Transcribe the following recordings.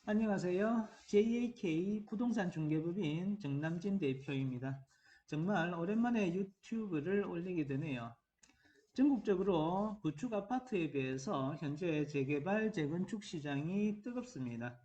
안녕하세요. JAK 부동산 중개법인 정남진 대표입니다. 정말 오랜만에 유튜브를 올리게 되네요. 전국적으로 구축 아파트에 비해서 현재 재개발, 재건축 시장이 뜨겁습니다.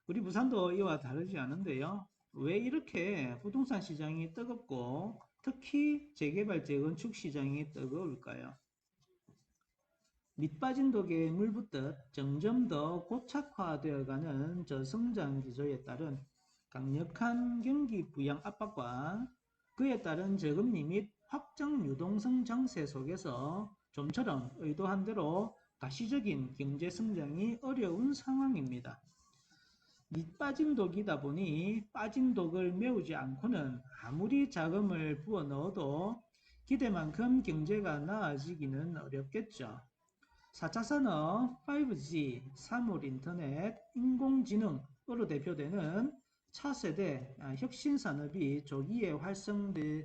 우리 부산도 이와 다르지 않은데요. 왜 이렇게 부동산 시장이 뜨겁고 특히 재개발, 재건축 시장이 뜨거울까요? 밑빠진 독에 물 붓듯 점점 더 고착화되어가는 저성장 기조에 따른 강력한 경기 부양 압박과 그에 따른 저금리 및 확정 유동성 장세 속에서 좀처럼 의도한 대로 가시적인 경제 성장이 어려운 상황입니다. 밑빠진 독이다 보니 빠진 독을 메우지 않고는 아무리 자금을 부어 넣어도 기대만큼 경제가 나아지기는 어렵겠죠. 4차 산업, 5G, 사물 인터넷, 인공지능으로 대표되는 차세대 혁신 산업이 조기에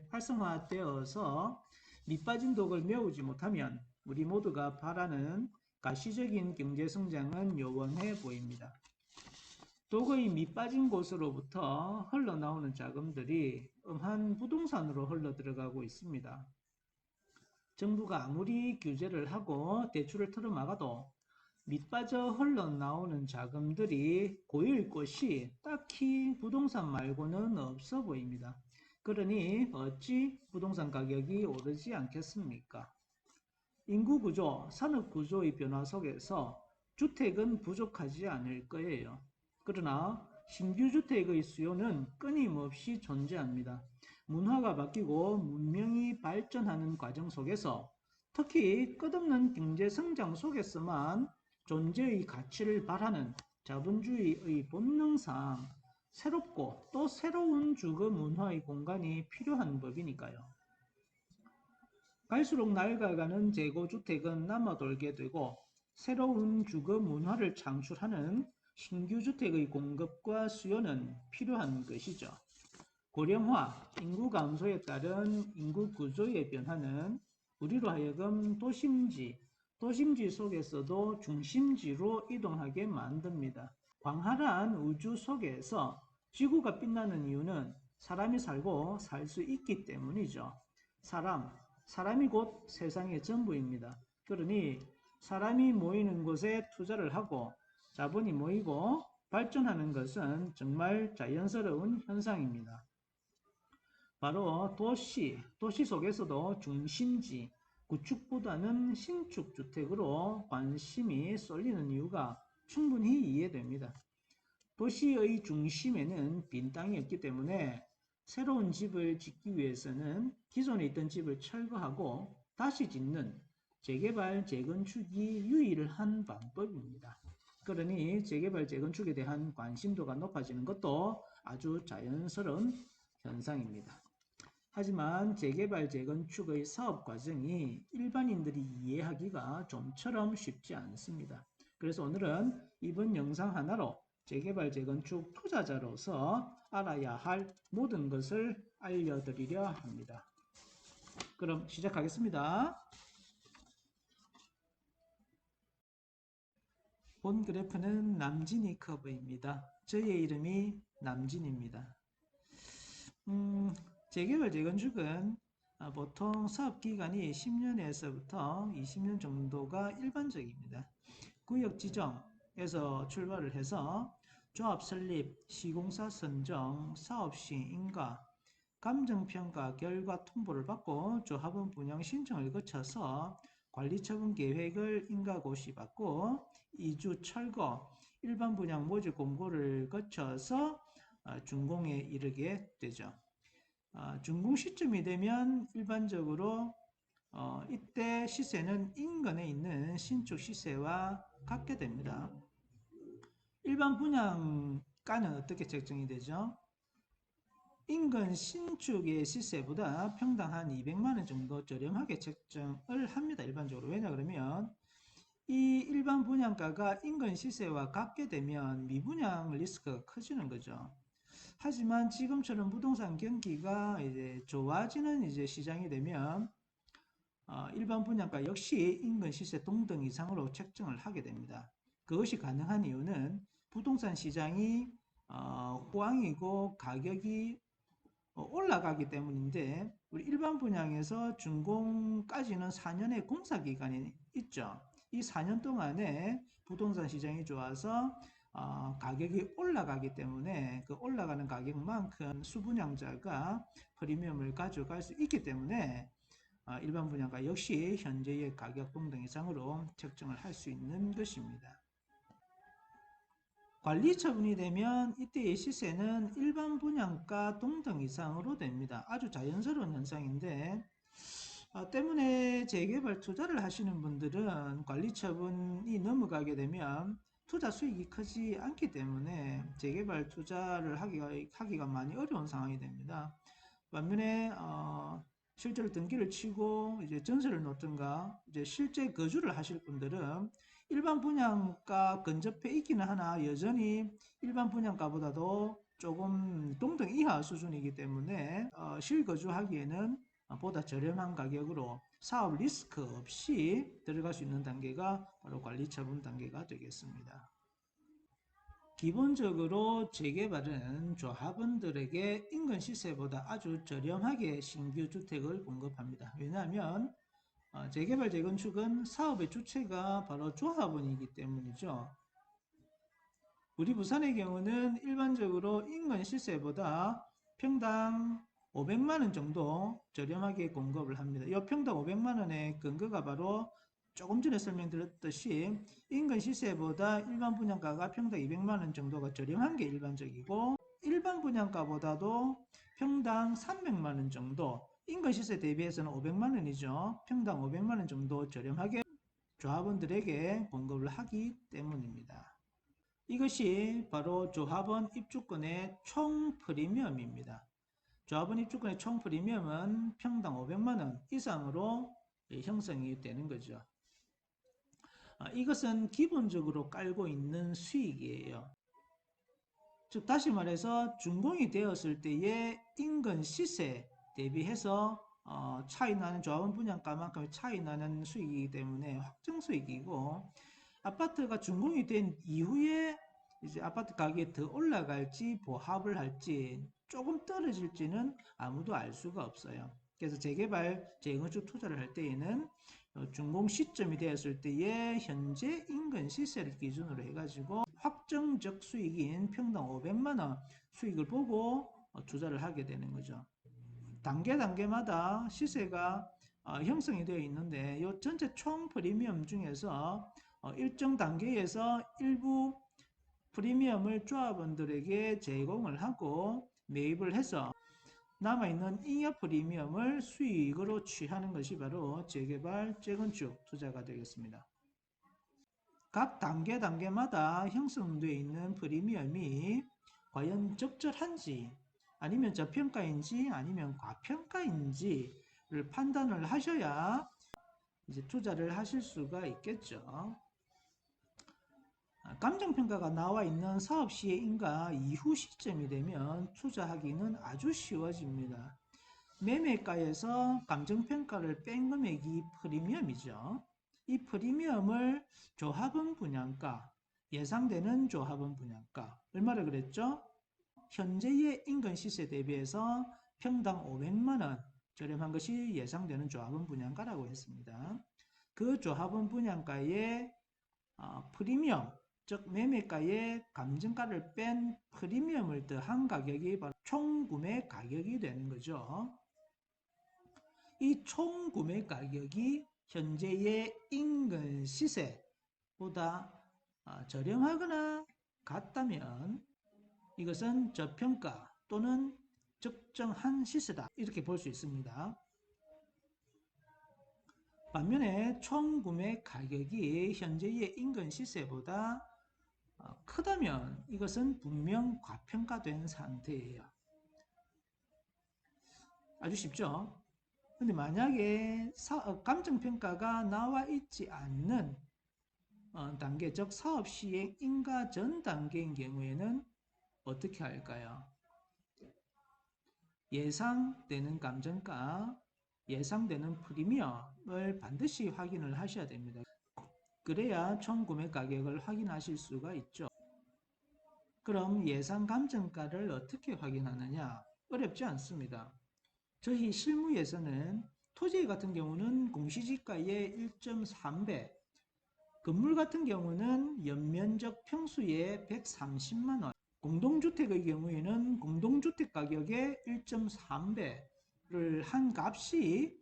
활성화되어서 밑빠진 독을 메우지 못하면 우리 모두가 바라는 가시적인 경제 성장은 요원해 보입니다. 독의 밑빠진 곳으로부터 흘러나오는 자금들이 음한 부동산으로 흘러들어가고 있습니다. 정부가 아무리 규제를 하고 대출을 틀어막아도 밑빠져 흘러나오는 자금들이 고일 곳이 딱히 부동산 말고는 없어 보입니다. 그러니 어찌 부동산 가격이 오르지 않겠습니까? 인구구조, 산업구조의 변화 속에서 주택은 부족하지 않을 거예요. 그러나 신규 주택의 수요는 끊임없이 존재합니다. 문화가 바뀌고 문명이 발전하는 과정 속에서 특히 끝없는 경제 성장 속에서만 존재의 가치를 발하는 자본주의의 본능상 새롭고 또 새로운 주거 문화의 공간이 필요한 법이니까요. 갈수록 낡아가는 재고주택은 남아돌게 되고 새로운 주거 문화를 창출하는 신규 주택의 공급과 수요는 필요한 것이죠. 고령화, 인구 감소에 따른 인구 구조의 변화는 우리로 하여금 도심지 속에서도 중심지로 이동하게 만듭니다. 광활한 우주 속에서 지구가 빛나는 이유는 사람이 살고 살 수 있기 때문이죠. 사람이 곧 세상의 전부입니다. 그러니 사람이 모이는 곳에 투자를 하고 자본이 모이고 발전하는 것은 정말 자연스러운 현상입니다. 바로 도시 속에서도 중심지, 구축보다는 신축 주택으로 관심이 쏠리는 이유가 충분히 이해됩니다. 도시의 중심에는 빈 땅이 없기 때문에 새로운 집을 짓기 위해서는 기존에 있던 집을 철거하고 다시 짓는 재개발, 재건축이 유일한 방법입니다. 그러니 재개발, 재건축에 대한 관심도가 높아지는 것도 아주 자연스러운 현상입니다. 하지만 재개발, 재건축의 사업 과정이 일반인들이 이해하기가 좀처럼 쉽지 않습니다. 그래서 오늘은 이번 영상 하나로 재개발, 재건축 투자자로서 알아야 할 모든 것을 알려드리려 합니다. 그럼 시작하겠습니다. 본 그래프는 남진이 커브입니다. 저의 이름이 남진입니다. 재개발, 재건축은 보통 사업 기간이 10년에서부터 20년 정도가 일반적입니다. 구역 지정에서 출발을 해서 조합 설립, 시공사 선정, 사업 시행인가, 감정평가 결과 통보를 받고 조합원 분양 신청을 거쳐서 관리처분 계획을 인가고시 받고 이주 철거, 일반 분양 모집 공고를 거쳐서 준공에 이르게 되죠. 준공 시점이 되면 일반적으로 이때 시세는 인근에 있는 신축 시세와 같게 됩니다. 일반 분양가는 어떻게 책정이 되죠? 인근 신축의 시세보다 평당 한 200만 원 정도 저렴하게 책정을 합니다. 일반적으로. 왜냐 그러면 이 일반 분양가가 인근 시세와 같게 되면 미분양 리스크가 커지는 거죠. 하지만 지금처럼 부동산 경기가 이제 좋아지는 이제 시장이 되면 일반 분양가 역시 인근 시세 동등 이상으로 책정을 하게 됩니다. 그것이 가능한 이유는 부동산 시장이 호황이고 가격이 올라가기 때문인데 우리 일반 분양에서 준공까지는 4년의 공사 기간이 있죠. 이 4년 동안에 부동산 시장이 좋아서 가격이 올라가기 때문에 그 올라가는 가격만큼 수분양자가 프리미엄을 가져갈 수 있기 때문에 일반 분양가 역시 현재의 가격 동등 이상으로 책정을 할 수 있는 것입니다. 관리 처분이 되면 이때의 시세는 일반 분양가 동등 이상으로 됩니다. 아주 자연스러운 현상인데 때문에 재개발 투자를 하시는 분들은 관리 처분이 넘어가게 되면 투자 수익이 크지 않기 때문에 재개발 투자를 하기가 많이 어려운 상황이 됩니다. 반면에 실제로 등기를 치고 이제 전세를 놓든가 이제 실제 거주를 하실 분들은 일반 분양가 근접해 있기는 하나 여전히 일반 분양가보다도 조금 동등 이하 수준이기 때문에 실거주하기에는 보다 저렴한 가격으로 사업 리스크 없이 들어갈 수 있는 단계가 바로 관리처분 단계가 되겠습니다. 기본적으로 재개발은 조합원들에게 인근 시세보다 아주 저렴하게 신규 주택을 공급합니다. 왜냐하면 재개발 재건축은 사업의 주체가 바로 조합원이기 때문이죠. 우리 부산의 경우는 일반적으로 인근 시세보다 평당 500만 원 정도 저렴하게 공급을 합니다. 이 평당 500만 원의 근거가 바로 조금 전에 설명드렸듯이 인근 시세보다 일반 분양가가 평당 200만 원 정도가 저렴한 게 일반적이고 일반 분양가보다도 평당 300만 원 정도 인근 시세 대비해서는 500만 원이죠. 평당 500만 원 정도 저렴하게 조합원들에게 공급을 하기 때문입니다. 이것이 바로 조합원 입주권의 총 프리미엄입니다. 조합원 입주권의 총 프리미엄은 평당 500만 원 이상으로 형성이 되는 거죠. 이것은 기본적으로 깔고 있는 수익이에요. 즉 다시 말해서 준공이 되었을 때의 인근 시세 대비해서 차이 나는 조합원 분양가만큼 차이 나는 수익이기 때문에 확정 수익이고 아파트가 준공이 된 이후에 이제 아파트 가격이 더 올라갈지 보합을 할지 조금 떨어질지는 아무도 알 수가 없어요. 그래서 재개발, 재건축 투자를 할 때에는 준공 시점이 되었을 때의 현재 인근 시세를 기준으로 해가지고 확정적 수익인 평당 500만 원 수익을 보고 투자를 하게 되는 거죠. 단계마다 시세가 형성이 되어 있는데 이 전체 총 프리미엄 중에서 일정 단계에서 일부 프리미엄을 조합원들에게 제공을 하고 매입을 해서 남아있는 잉여 프리미엄을 수익으로 취하는 것이 바로 재개발, 재건축 투자가 되겠습니다. 각 단계마다 형성되어 있는 프리미엄이 과연 적절한지 아니면 저평가인지 아니면 과평가인지를 판단을 하셔야 이제 투자를 하실 수가 있겠죠. 감정평가가 나와 있는 사업 시행인가 이후 시점이 되면 투자하기는 아주 쉬워집니다. 매매가에서 감정평가를 뺀 금액이 프리미엄이죠. 이 프리미엄을 조합원 분양가, 예상되는 조합원 분양가, 얼마를 그랬죠? 현재의 인근 시세 대비해서 평당 500만 원 저렴한 것이 예상되는 조합원 분양가라고 했습니다. 그 조합원 분양가의 프리미엄, 즉 매매가의 감정가를 뺀 프리미엄을 더한 가격이 바로 총구매 가격이 되는 거죠. 이 총구매 가격이 현재의 인근 시세보다 저렴하거나 같다면 이것은 저평가 또는 적정한 시세다 이렇게 볼 수 있습니다. 반면에 총구매 가격이 현재의 인근 시세보다 크다면 이것은 분명 과평가된 상태예요. 아주 쉽죠? 근데 만약에 감정평가가 나와 있지 않는 단계, 즉 사업 시행 인가 전 단계인 경우에는 어떻게 할까요? 예상되는 감정가, 예상되는 프리미엄을 반드시 확인을 하셔야 됩니다. 그래야 총 구매 가격을 확인하실 수가 있죠. 그럼 예상 감정가를 어떻게 확인하느냐? 어렵지 않습니다. 저희 실무에서는 토지 같은 경우는 공시지가의 1.3배, 건물 같은 경우는 연면적 평수의 130만 원, 공동주택의 경우에는 공동주택 가격의 1.3배를 한 값이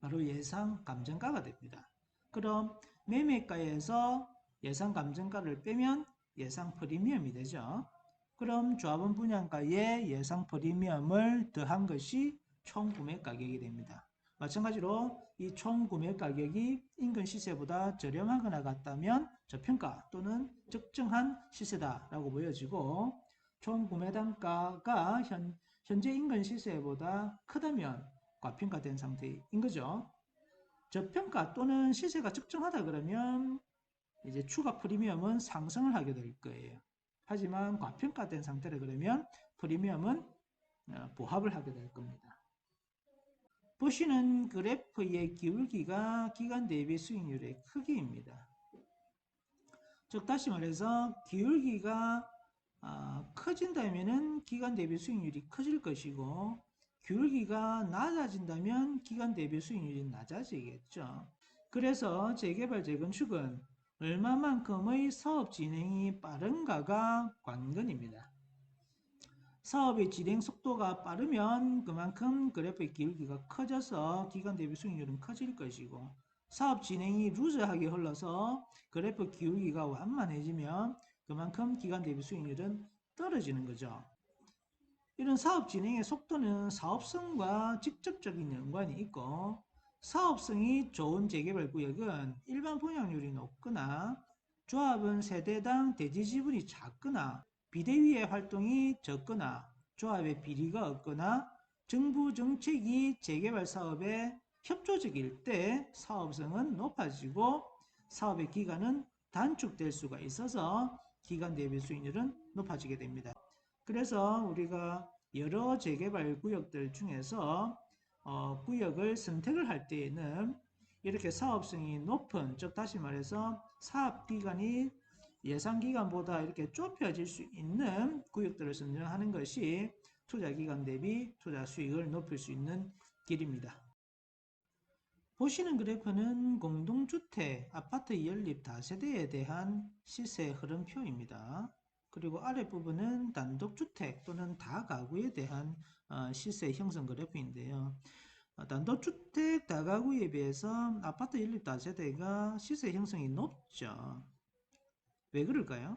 바로 예상 감정가가 됩니다. 그럼 매매가에서 예상 감정가를 빼면 예상 프리미엄이 되죠. 그럼 조합원 분양가의 예상 프리미엄을 더한 것이 총 구매 가격이 됩니다. 마찬가지로 이 총 구매 가격이 인근 시세보다 저렴하거나 같다면 저평가 또는 적정한 시세다라고 보여지고, 총 구매 단가가 현재 인근 시세보다 크다면 과평가된 상태인 거죠. 저평가 또는 시세가 적정하다 그러면 이제 추가 프리미엄은 상승을 하게 될 거예요. 하지만 과평가된 상태라 그러면 프리미엄은 보합을 하게 될 겁니다. 보시는 그래프의 기울기가 기간 대비 수익률의 크기입니다. 즉 다시 말해서 기울기가 커진다면 기간 대비 수익률이 커질 것이고, 기울기가 낮아진다면 기간 대비 수익률이 낮아지겠죠. 그래서 재개발, 재건축은 얼마만큼의 사업 진행이 빠른가가 관건입니다. 사업의 진행 속도가 빠르면 그만큼 그래프의 기울기가 커져서 기간 대비 수익률은 커질 것이고, 사업 진행이 루즈하게 흘러서 그래프 기울기가 완만해지면 그만큼 기간 대비 수익률은 떨어지는 거죠. 이런 사업 진행의 속도는 사업성과 직접적인 연관이 있고, 사업성이 좋은 재개발 구역은 일반 분양률이 높거나 조합은 세대당 대지 지분이 작거나 비대위의 활동이 적거나 조합의 비리가 없거나 정부 정책이 재개발 사업에 협조적일 때 사업성은 높아지고 사업의 기간은 단축될 수가 있어서 기간 대비 수익률은 높아지게 됩니다. 그래서 우리가 여러 재개발 구역들 중에서 구역을 선택을 할 때에는 이렇게 사업성이 높은, 즉 다시 말해서 사업 기간이 예상 기간보다 이렇게 좁혀질 수 있는 구역들을 선정하는 것이 투자 기간 대비 투자 수익을 높일 수 있는 길입니다. 보시는 그래프는 공동주택, 아파트 연립 다세대에 대한 시세 흐름표입니다. 그리고 아랫부분은 단독주택 또는 다가구에 대한 시세 형성 그래프인데요. 단독주택 다가구에 비해서 아파트 연립 다세대가 시세 형성이 높죠. 왜 그럴까요?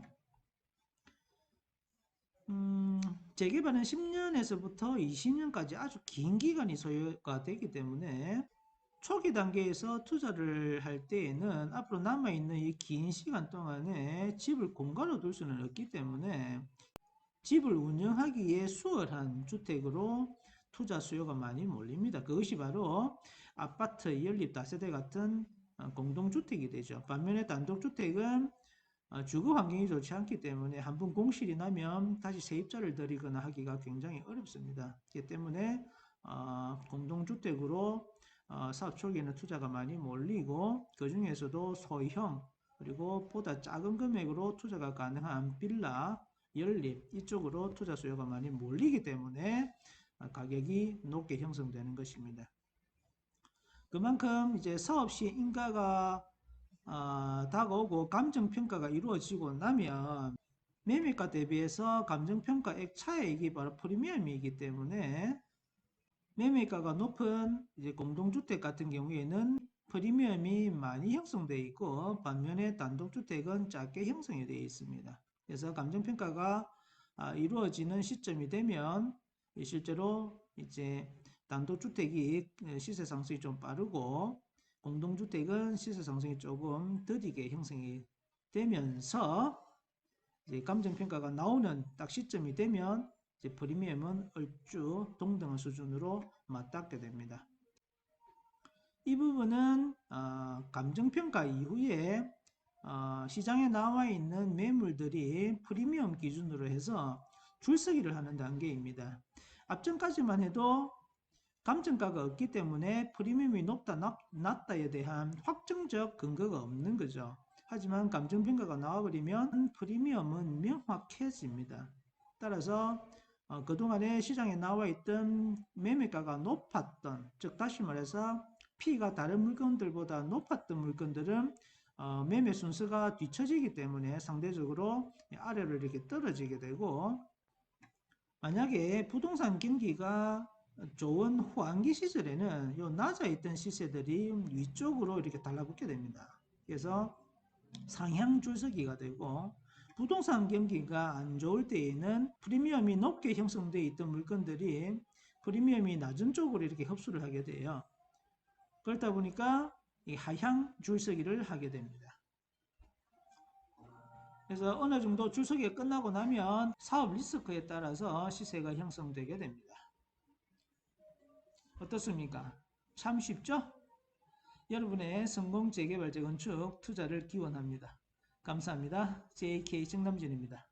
재개발은 10년에서부터 20년까지 아주 긴 기간이 소요가 되기 때문에 초기 단계에서 투자를 할 때에는 앞으로 남아있는 이 긴 시간 동안에 집을 공가로 둘 수는 없기 때문에 집을 운영하기에 수월한 주택으로 투자 수요가 많이 몰립니다. 그것이 바로 아파트, 연립 다세대 같은 공동주택이 되죠. 반면에 단독주택은 주거 환경이 좋지 않기 때문에 한번 공실이 나면 다시 세입자를 들이거나 하기가 굉장히 어렵습니다. 그렇기 때문에 공동주택으로 사업 초기에는 투자가 많이 몰리고, 그 중에서도 소형 그리고 보다 작은 금액으로 투자가 가능한 빌라, 연립 이쪽으로 투자 수요가 많이 몰리기 때문에 가격이 높게 형성되는 것입니다. 그만큼 이제 사업 시 인가가 다가오고 감정평가가 이루어지고 나면 매매가 대비해서 감정평가액 차액이 바로 프리미엄이기 때문에 매매가가 높은 이제 공동주택 같은 경우에는 프리미엄이 많이 형성되어 있고, 반면에 단독주택은 작게 형성이 되어 있습니다. 그래서 감정평가가 이루어지는 시점이 되면 실제로 이제 단독주택이 시세 상승이 좀 빠르고 공동주택은 시세 상승이 조금 더디게 형성이 되면서 이제 감정평가가 나오는 딱 시점이 되면 이제 프리미엄은 얼추 동등한 수준으로 맞닿게 됩니다. 이 부분은 감정평가 이후에 시장에 나와 있는 매물들이 프리미엄 기준으로 해서 줄서기를 하는 단계입니다. 앞전까지만 해도 감정가가 없기 때문에 프리미엄이 높다 낮다에 대한 확정적 근거가 없는 거죠. 하지만 감정평가가 나와버리면 프리미엄은 명확해집니다. 따라서 그동안에 시장에 나와 있던 매매가가 높았던, 즉 다시 말해서 P가 다른 물건들보다 높았던 물건들은 매매 순서가 뒤처지기 때문에 상대적으로 아래로 이렇게 떨어지게 되고, 만약에 부동산 경기가 좋은 후반기 시절에는 요 낮아 있던 시세들이 위쪽으로 이렇게 달라붙게 됩니다. 그래서 상향 줄서기가 되고, 부동산 경기가 안 좋을 때에는 프리미엄이 높게 형성되어 있던 물건들이 프리미엄이 낮은 쪽으로 이렇게 흡수를 하게 돼요. 그렇다 보니까 이 하향 줄서기를 하게 됩니다. 그래서 어느 정도 줄서기가 끝나고 나면 사업 리스크에 따라서 시세가 형성되게 됩니다. 어떻습니까? 참 쉽죠? 여러분의 성공 재개발 재건축 투자를 기원합니다. 감사합니다. JK 정남진입니다.